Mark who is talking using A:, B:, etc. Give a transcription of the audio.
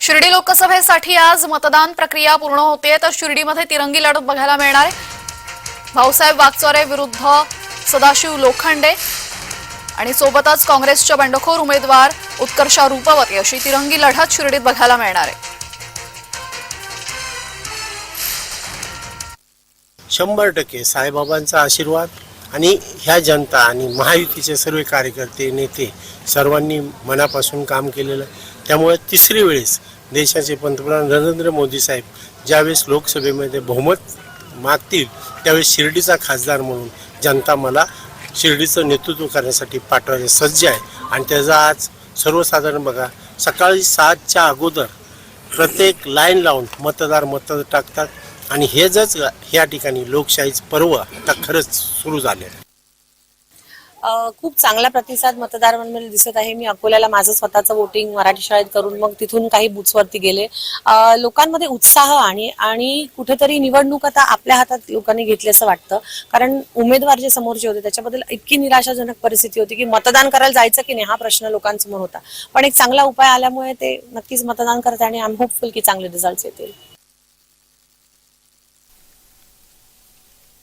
A: शिर्डी लोकसभेसाठी आज मतदान प्रक्रिया पूर्ण होते तर शिर्डीमध्ये तिरंगी लढत बघायला मिळणार आहे। भाऊसाहेब वागचौरे विरुद्ध सदाशिव लोखंडे आणि सोबतच काँग्रेसच्या बंडखोर उमेदवार उत्कर्षा रूपवती अशी तिरंगी लढत शिर्डीत बघायला मिळणार आहे।
B: 100% साईबाबांचा आशीर्वाद आणि ह्या जनता आणि महायुतीचे सर्व कार्यकर्ते नेते सर्वांनी मनापासून काम केलेलं, त्यामुळे तिसरी वेळेस देशाचे पंतप्रधान नरेंद्र मोदी साहेब ज्यावेळेस लोकसभेमध्ये बहुमत मागतील त्यावेळेस शिर्डीचा खासदार म्हणून जनता मला शिर्डीचं नेतृत्व करण्यासाठी पाठवायला सज्ज आहे। आणि त्याचा आज सर्वसाधारण बघा, सकाळी 7च्या अगोदर प्रत्येक लाईन लावून मतदार मत टाकतात आणि हेच ह्या ठिकाणी लोकशाहीचं पर्व आता खरंच सुरू झाले आहे।
C: खूप चांगला प्रतिसाद मतदारांमध्ये दिसत आहे। मी अकोल्याला माझं स्वतःचं वोटिंग मराठी शाळेत करून मग तिथून काही बूथ्सवरती गेले। लोकांमध्ये उत्साह आणि कुठेतरी निवडणूक आता आपल्या हातात लोकांनी घेतली असं वाटतं, कारण उमेदवार जे समोरचे होते त्याच्याबद्दल इतकी निराशाजनक परिस्थिती होती की मतदान करायला जायचं की नाही हा प्रश्न लोकांसमोर होता। पण एक चांगला उपाय आल्यामुळे ते नक्कीच मतदान करतात आणि आय एम होपफुल की चांगले रिझल्ट्स येतील।